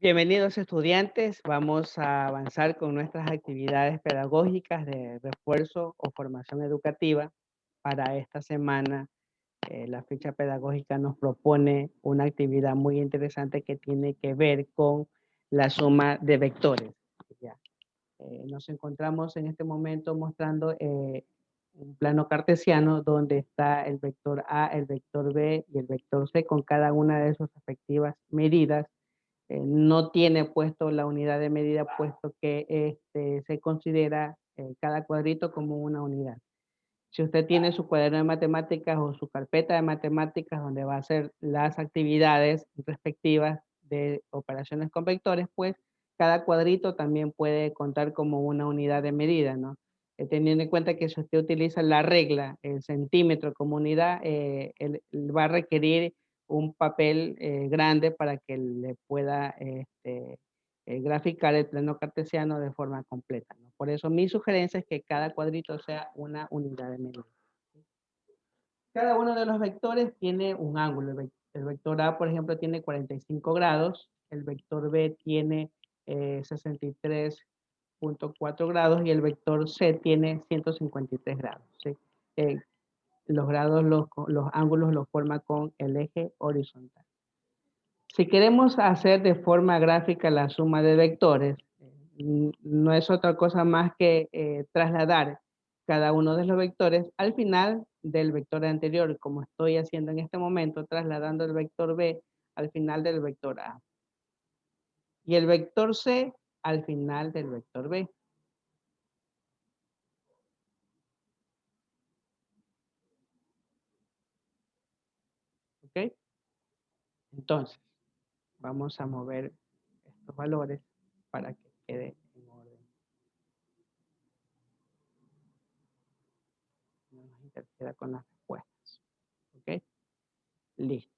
Bienvenidos estudiantes, vamos a avanzar con nuestras actividades pedagógicas de refuerzo o formación educativa. Para esta semana, la ficha pedagógica nos propone una actividad muy interesante que tiene que ver con la suma de vectores. Ya. Nos encontramos en este momento mostrando un plano cartesiano donde está el vector A, el vector B y el vector C con cada una de sus respectivas medidas. No tiene puesto la unidad de medida, puesto que se considera cada cuadrito como una unidad. Si usted tiene su cuaderno de matemáticas o su carpeta de matemáticas donde va a hacer las actividades respectivas de operaciones con vectores, pues cada cuadrito también puede contar como una unidad de medida, ¿no? Teniendo en cuenta que si usted utiliza la regla, el centímetro como unidad, él va a requerir un papel grande para que le pueda graficar el plano cartesiano de forma completa, ¿no? Por eso mi sugerencia es que cada cuadrito sea una unidad de medida. Cada uno de los vectores tiene un ángulo. El vector A, por ejemplo, tiene 45 grados, el vector B tiene 63,4 grados y el vector C tiene 153 grados, ¿sí? Eh, los grados, los ángulos los forma con el eje horizontal. Si queremos hacer de forma gráfica la suma de vectores, no es otra cosa más que trasladar cada uno de los vectores al final del vector anterior, como estoy haciendo en este momento, trasladando el vector B al final del vector A. Y el vector C al final del vector B. ¿Ok? Entonces, vamos a mover estos valores para que quede en orden. No nos interfiera con las respuestas. ¿Ok? Listo.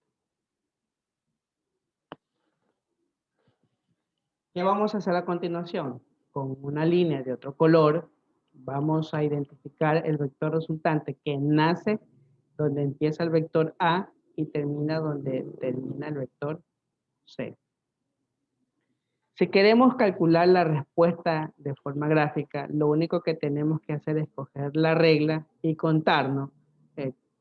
¿Qué vamos a hacer a continuación? Con una línea de otro color, vamos a identificar el vector resultante que nace donde empieza el vector A y termina donde termina el vector C. Si queremos calcular la respuesta de forma gráfica, lo único que tenemos que hacer es coger la regla y contarnos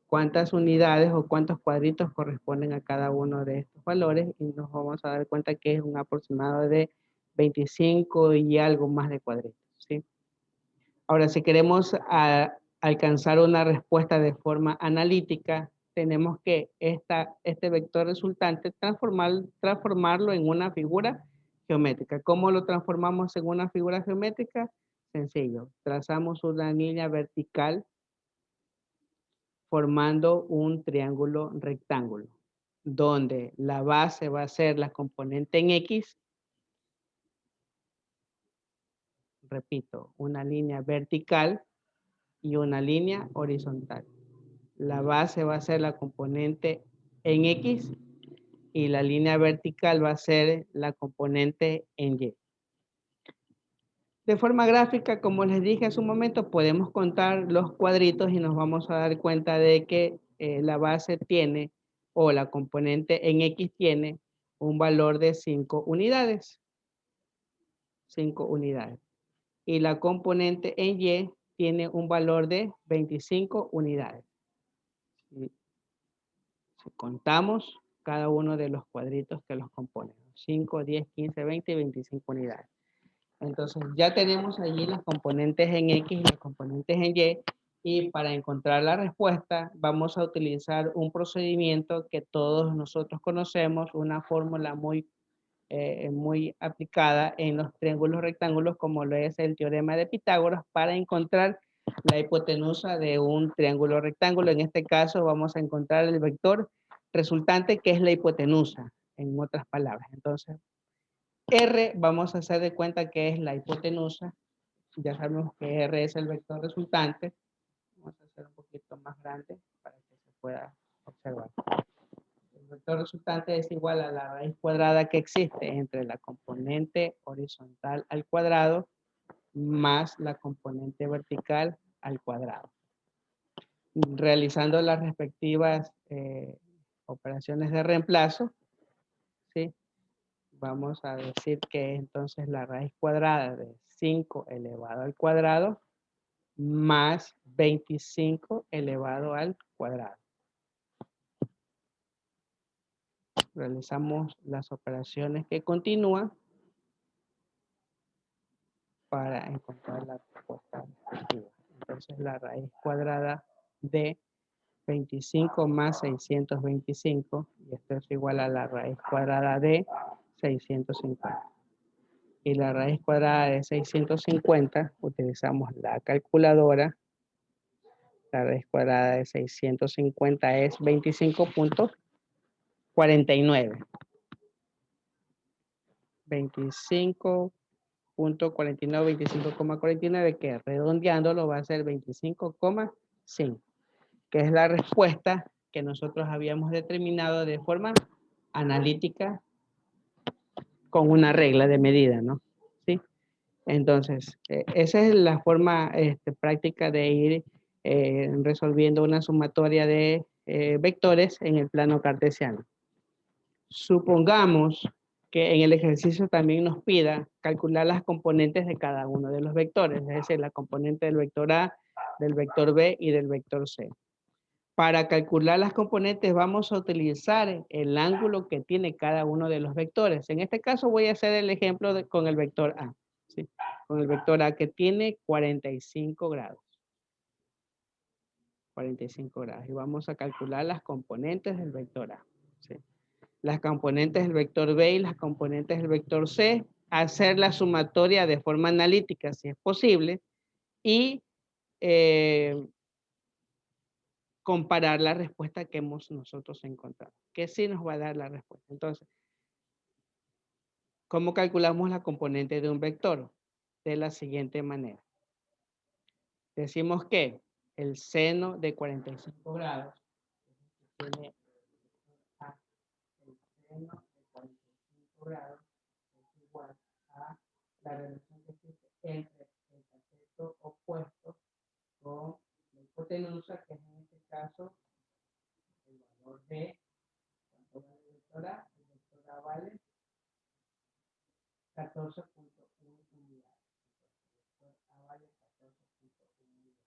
cuántas unidades o cuántos cuadritos corresponden a cada uno de estos valores y nos vamos a dar cuenta que es un aproximado de 25 y algo más de cuadritos, ¿sí? Ahora, si queremos alcanzar una respuesta de forma analítica, tenemos que este vector resultante transformarlo en una figura geométrica. ¿Cómo lo transformamos en una figura geométrica? Sencillo, trazamos una línea vertical formando un triángulo rectángulo, donde la base va a ser la componente en X. Repito, una línea vertical y una línea horizontal. La base va a ser la componente en X y la línea vertical va a ser la componente en Y. De forma gráfica, como les dije hace un momento, podemos contar los cuadritos y nos vamos a dar cuenta de que la base tiene, o la componente en X tiene, un valor de 5 unidades. 5 unidades. Y la componente en Y tiene un valor de 25 unidades. Si contamos cada uno de los cuadritos que los componen, 5, 10, 15, 20 y 25 unidades. Entonces ya tenemos allí las componentes en X y las componentes en Y, y para encontrar la respuesta vamos a utilizar un procedimiento que todos nosotros conocemos, una fórmula muy aplicada en los triángulos rectángulos, como lo es el teorema de Pitágoras, para encontrar la hipotenusa de un triángulo rectángulo. En este caso vamos a encontrar el vector resultante, que es la hipotenusa, en otras palabras. Entonces, R vamos a hacer de cuenta que es la hipotenusa. Ya sabemos que R es el vector resultante. Vamos a hacer un poquito más grande para que se pueda observar. El vector resultante es igual a la raíz cuadrada que existe entre la componente horizontal al cuadrado más la componente vertical al cuadrado. Realizando las respectivas operaciones de reemplazo, ¿sí? vamos a decir que entonces la raíz cuadrada de 5 elevado al cuadrado más 25 elevado al cuadrado. Realizamos las operaciones que continúan para encontrar la respuesta respectiva. Entonces la raíz cuadrada de 25 más 625, y esto es igual a la raíz cuadrada de 650. Y la raíz cuadrada de 650, utilizamos la calculadora. La raíz cuadrada de 650 es 25.49. 25.49, 25,49, que redondeándolo va a ser 25,5, que es la respuesta que nosotros habíamos determinado de forma analítica con una regla de medida, ¿no? ¿Sí? Entonces, esa es la forma práctica de ir resolviendo una sumatoria de vectores en el plano cartesiano. Supongamos que en el ejercicio también nos pida calcular las componentes de cada uno de los vectores, es decir, la componente del vector A, del vector B y del vector C. Para calcular las componentes vamos a utilizar el ángulo que tiene cada uno de los vectores. En este caso voy a hacer el ejemplo con el vector A, ¿sí? Con el vector A que tiene 45 grados. 45 grados. Y vamos a calcular las componentes del vector A, ¿sí? Las componentes del vector B y las componentes del vector C, hacer la sumatoria de forma analítica si es posible y comparar la respuesta que hemos nosotros encontrado, que sí nos va a dar la respuesta. Entonces, ¿cómo calculamos la componente de un vector? De la siguiente manera. Decimos que el seno de 45 grados tiene el seno de 45 grados es igual a la relación que existe entre el cateto opuesto con la hipotenusa, que es en este caso el valor de, ¿cuánto vale el vector A? El vector A vale 14.1 unidades. El vector A vale 14.1 unidades.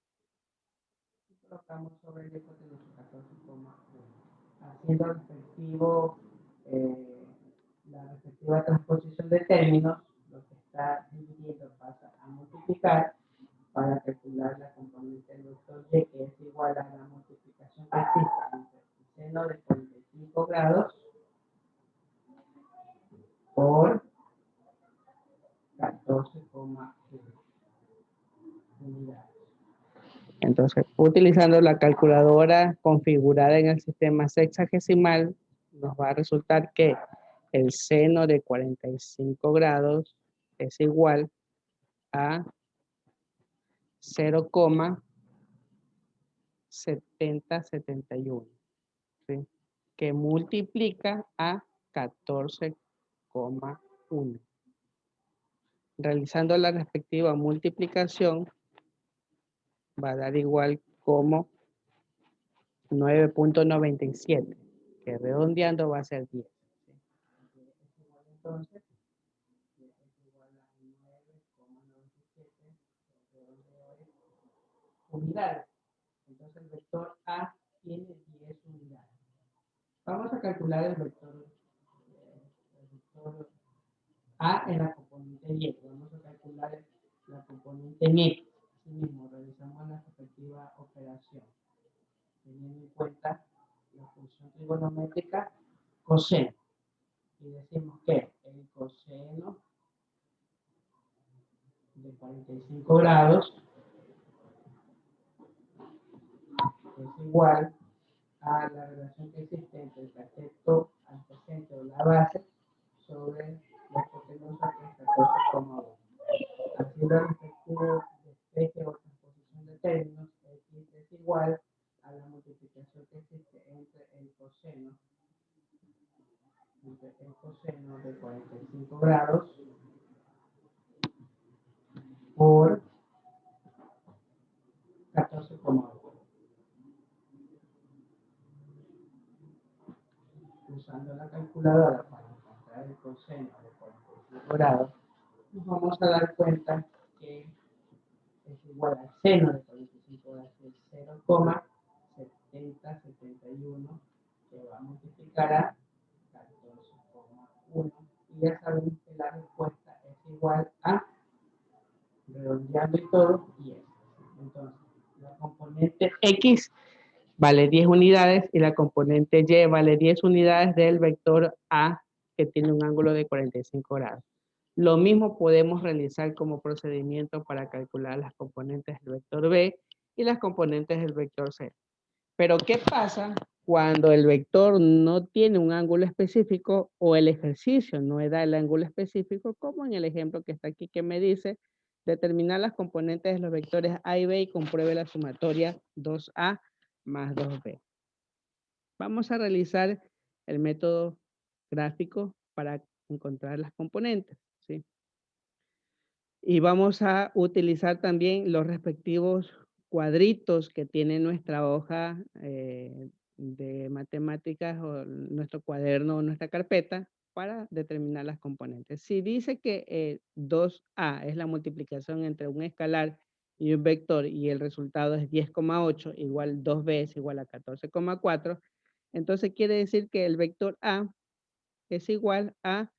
Y colocamos sobre el hipotenusa 14,1. Haciendo la respectiva transposición de términos, lo que está dividiendo pasa a multiplicar para calcular la componente del vector Y, que es igual a la multiplicación que existe entre el seno de 45 grados por 14,1 unidades. Entonces, utilizando la calculadora configurada en el sistema sexagesimal, nos va a resultar que el seno de 45 grados es igual a 0,7071, ¿sí? Que multiplica a 14,1. Realizando la respectiva multiplicación, va a dar igual como 9.97, que redondeando va a ser 10. ¿Sí? Entonces, es igual a 9,97 unidades. Entonces el vector A tiene 10 unidades. Vamos a calcular el vector A en la componente Y. Vamos a calcular la componente en X. Así mismo, realizamos la respectiva operación, teniendo en cuenta la función trigonométrica coseno. Y decimos que el coseno de 45 grados es igual a la relación que existe entre el cateto adyacente o la base sobre la hipotenusa, que es 14,1. Haciendo el respectivo despeje o transposición de términos, X es igual a la multiplicación que existe entre el coseno de 45 grados por 14,1. Usando la calculadora para encontrar calcular el coseno de 45 grados, nos vamos a dar cuenta que es igual al seno de 45 grados, que es 0,7071, que va a multiplicar a 14,1. Y ya sabemos que la respuesta es igual a, redondeando y todo, 10. Entonces, la componente X vale 10 unidades y la componente Y vale 10 unidades del vector A, que tiene un ángulo de 45 grados. Lo mismo podemos realizar como procedimiento para calcular las componentes del vector B y las componentes del vector C. Pero ¿qué pasa cuando el vector no tiene un ángulo específico o el ejercicio no da el ángulo específico, como en el ejemplo que está aquí que me dice determinar las componentes de los vectores A y B y compruebe la sumatoria 2A más 2B? Vamos a realizar el método gráfico para encontrar las componentes, ¿sí? Y vamos a utilizar también los respectivos cuadritos que tiene nuestra hoja de matemáticas o nuestro cuaderno o nuestra carpeta para determinar las componentes. Si dice que 2A es la multiplicación entre un escalar y un vector y el resultado es 10,8 igual 2B es igual a 14,4, entonces quiere decir que el vector A es igual a,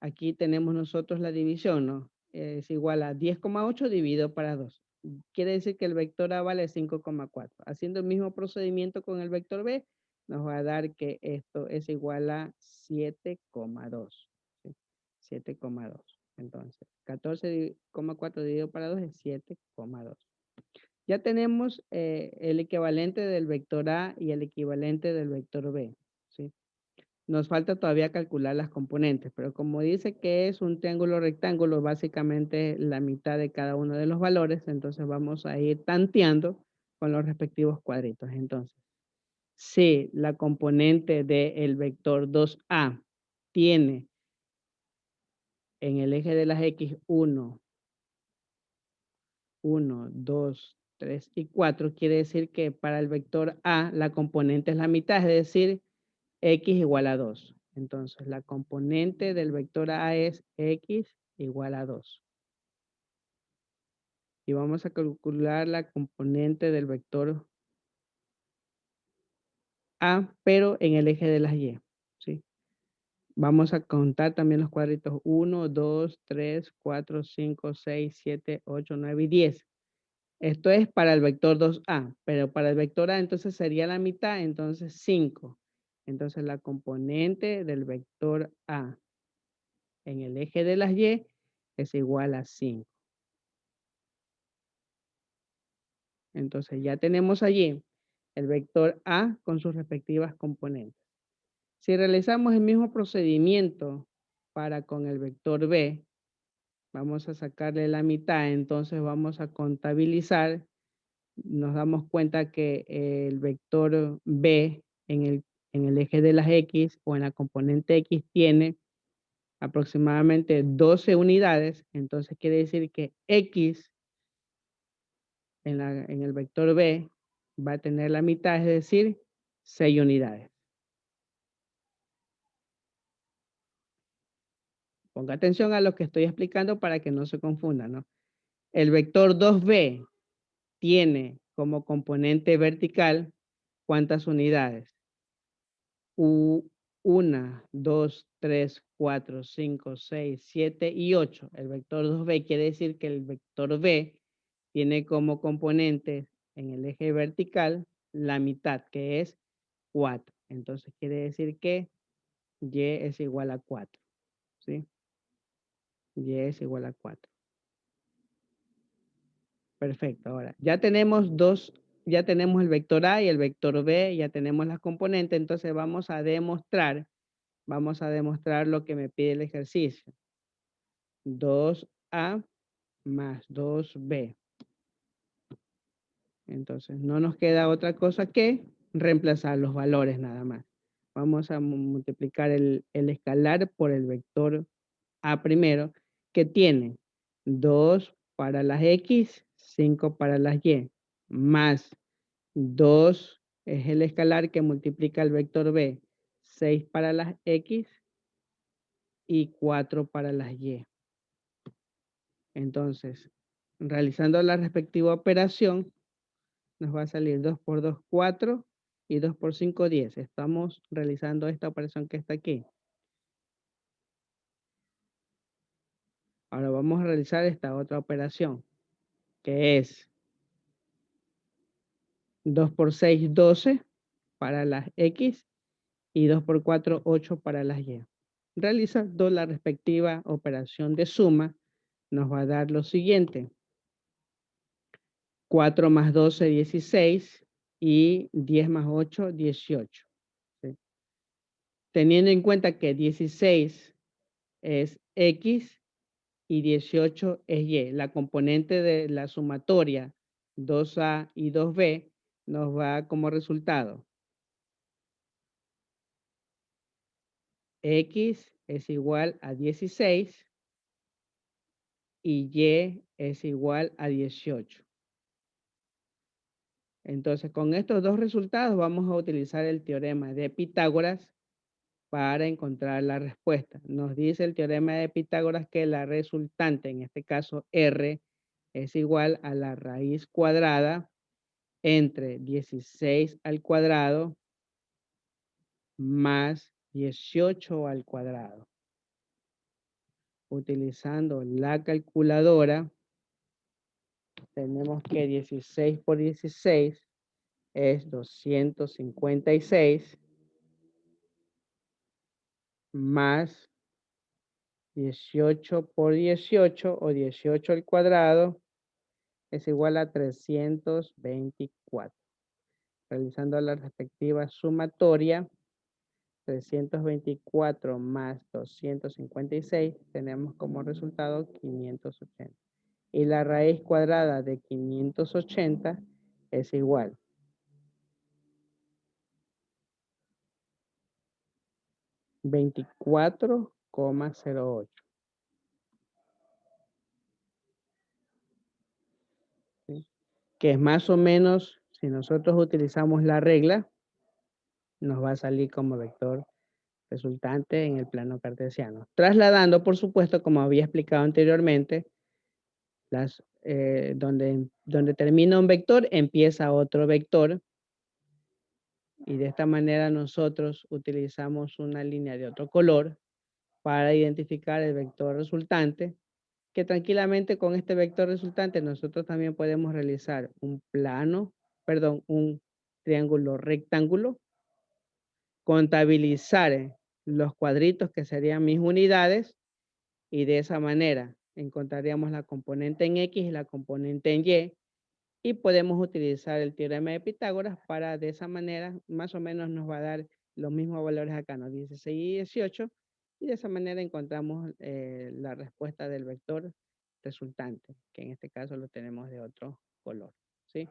aquí tenemos nosotros la división, ¿no? Es igual a 10,8 dividido para 2. Quiere decir que el vector A vale 5,4. Haciendo el mismo procedimiento con el vector B, nos va a dar que esto es igual a 7,2. ¿Sí? 7,2. Entonces, 14,4 dividido para 2 es 7,2. Ya tenemos el equivalente del vector A y el equivalente del vector B, ¿sí? Nos falta todavía calcular las componentes, pero como dice que es un triángulo rectángulo, básicamente la mitad de cada uno de los valores, entonces vamos a ir tanteando con los respectivos cuadritos. Entonces, si la componente del vector 2A tiene en el eje de las X 1, 2, 3 y 4, quiere decir que para el vector A la componente es la mitad, es decir, X igual a 2. Entonces, la componente del vector A es X igual a 2. Y vamos a calcular la componente del vector A, pero en el eje de las Y, ¿sí? Vamos a contar también los cuadritos 1, 2, 3, 4, 5, 6, 7, 8, 9 y 10. Esto es para el vector 2A, pero para el vector A entonces sería la mitad, entonces 5. Entonces la componente del vector A en el eje de las Y es igual a 5. Entonces ya tenemos allí el vector A con sus respectivas componentes. Si realizamos el mismo procedimiento para con el vector B, vamos a sacarle la mitad, entonces vamos a contabilizar. Nos damos cuenta que el vector B en el eje de las X o en la componente X tiene aproximadamente 12 unidades, entonces quiere decir que X en el vector B va a tener la mitad, es decir, 6 unidades. Ponga atención a lo que estoy explicando para que no se confunda, ¿no? El vector 2B tiene como componente vertical, ¿cuántas unidades? 1, 2, 3, 4, 5, 6, 7 y 8. El vector 2B quiere decir que el vector B tiene como componente en el eje vertical la mitad, que es 4. Entonces quiere decir que Y es igual a 4. ¿Sí? Y es igual a 4. Perfecto. Ahora, ya tenemos ya tenemos el vector A y el vector B, ya tenemos las componentes, entonces vamos a demostrar lo que me pide el ejercicio. 2A más 2B. Entonces, no nos queda otra cosa que reemplazar los valores nada más. Vamos a multiplicar el escalar por el vector A primero, que tiene 2 para las X, 5 para las Y, más 2 es el escalar que multiplica el vector B, 6 para las X, y 4 para las Y. Entonces, realizando la respectiva operación, nos va a salir 2 por 2, 4 y 2 por 5, 10. Estamos realizando esta operación que está aquí. Ahora vamos a realizar esta otra operación, que es 2 por 6, 12 para las X y 2 por 4, 8 para las Y. Realizando la respectiva operación de suma, nos va a dar lo siguiente. 4 más 12, 16 y 10 más 8, 18. ¿Sí? Teniendo en cuenta que 16 es X y 18 es Y. La componente de la sumatoria 2A y 2B nos va como resultado. X es igual a 16 y Y es igual a 18. Entonces, con estos dos resultados vamos a utilizar el teorema de Pitágoras para encontrar la respuesta. Nos dice el teorema de Pitágoras que la resultante, en este caso R, es igual a la raíz cuadrada entre 16 al cuadrado más 18 al cuadrado. Utilizando la calculadora, tenemos que 16 por 16 es 256 más 18 por 18 o 18 al cuadrado es igual a 324. Realizando la respectiva sumatoria, 324 más 256, tenemos como resultado 580. Y la raíz cuadrada de 580 es igual 24,08. ¿Sí? Que es más o menos, si nosotros utilizamos la regla, nos va a salir como vector resultante en el plano cartesiano. Trasladando, por supuesto, como había explicado anteriormente, donde termina un vector, empieza otro vector. Y de esta manera nosotros utilizamos una línea de otro color para identificar el vector resultante, que tranquilamente con este vector resultante nosotros también podemos realizar un triángulo rectángulo, contabilizar los cuadritos que serían mis unidades y de esa manera encontraríamos la componente en X y la componente en Y y podemos utilizar el teorema de Pitágoras para de esa manera más o menos nos va a dar los mismos valores acá, ¿no? 16 y 18 y de esa manera encontramos la respuesta del vector resultante, que en este caso lo tenemos de otro color, ¿sí?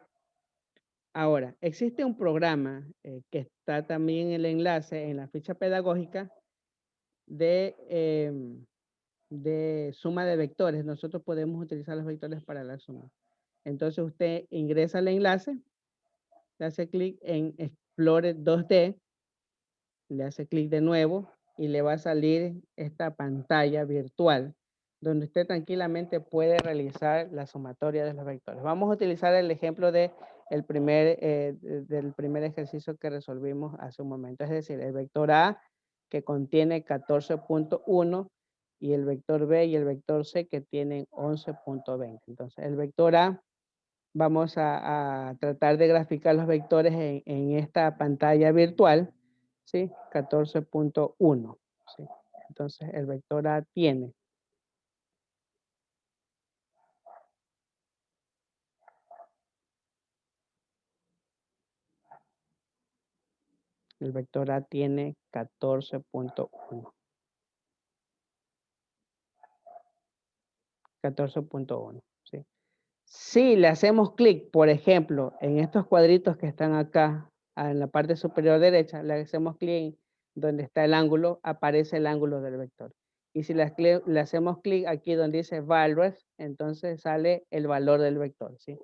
Ahora, existe un programa que está también en el enlace en la ficha pedagógica de suma de vectores. Nosotros podemos utilizar los vectores para la suma. Entonces usted ingresa al enlace, le hace clic en Explore 2D, le hace clic de nuevo y le va a salir esta pantalla virtual donde usted tranquilamente puede realizar la sumatoria de los vectores. Vamos a utilizar el ejemplo del primer ejercicio que resolvimos hace un momento, es decir, el vector A que contiene 14.1 y el vector B y el vector C que tienen 11.20. Entonces, el vector A, vamos a tratar de graficar los vectores en esta pantalla virtual, ¿sí? 14.1, ¿sí? Entonces, el vector A tiene el vector A tiene 14.1. 14.1, ¿sí? Si le hacemos clic, por ejemplo, en estos cuadritos que están acá, en la parte superior derecha, le hacemos clic donde está el ángulo, aparece el ángulo del vector. Y si le hacemos clic aquí donde dice values, entonces sale el valor del vector, ¿sí?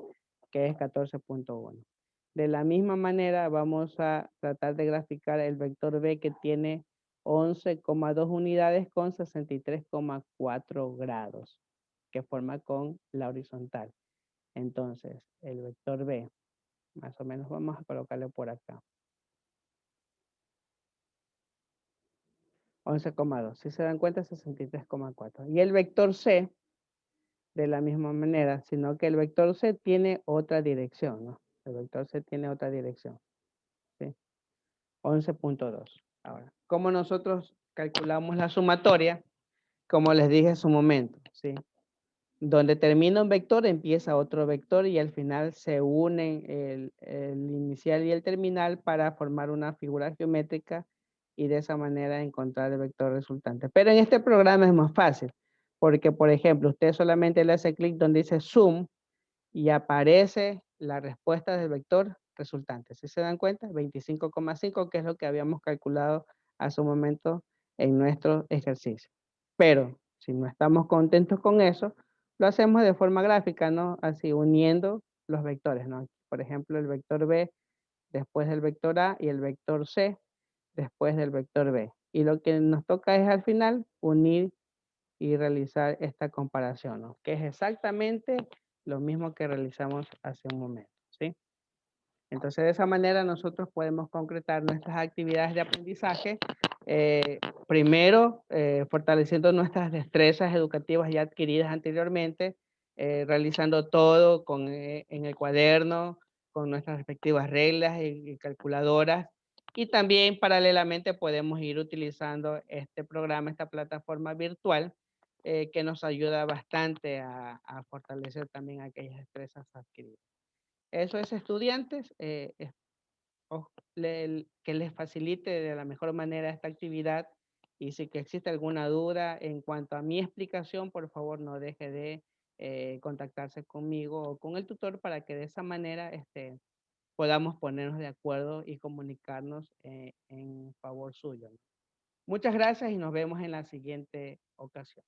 Que es 14.1. De la misma manera, vamos a tratar de graficar el vector B que tiene 11,2 unidades con 63,4 grados, que forma con la horizontal. Entonces, el vector B, más o menos vamos a colocarlo por acá. 11,2. Si se dan cuenta, 63,4. Y el vector C, de la misma manera, sino que el vector C tiene otra dirección, ¿no? El vector C tiene otra dirección, ¿sí? 11,2. Ahora, ¿cómo nosotros calculamos la sumatoria? Como les dije en su momento, ¿sí? Donde termina un vector, empieza otro vector y al final se unen el inicial y el terminal para formar una figura geométrica y de esa manera encontrar el vector resultante. Pero en este programa es más fácil, porque por ejemplo, usted solamente le hace clic donde dice Zoom y aparece la respuesta del vector resultante. ¿Sí se dan cuenta? 25,5, que es lo que habíamos calculado hace un momento en nuestro ejercicio. Pero si no estamos contentos con eso, lo hacemos de forma gráfica, ¿no? Así, uniendo los vectores, ¿no? Por ejemplo, el vector B después del vector A y el vector C después del vector B. Y lo que nos toca es al final unir y realizar esta comparación, ¿no? Que es exactamente lo mismo que realizamos hace un momento, ¿sí? Entonces, de esa manera nosotros podemos concretar nuestras actividades de aprendizaje, primero fortaleciendo nuestras destrezas educativas ya adquiridas anteriormente, realizando todo en el cuaderno, con nuestras respectivas reglas y calculadoras, y también paralelamente podemos ir utilizando este programa, esta plataforma virtual, que nos ayuda bastante a fortalecer también aquellas destrezas adquiridas. Eso es, estudiantes, que les facilite de la mejor manera esta actividad, y si que existe alguna duda en cuanto a mi explicación, por favor no deje de contactarse conmigo o con el tutor para que de esa manera podamos ponernos de acuerdo y comunicarnos en favor suyo. Muchas gracias y nos vemos en la siguiente ocasión.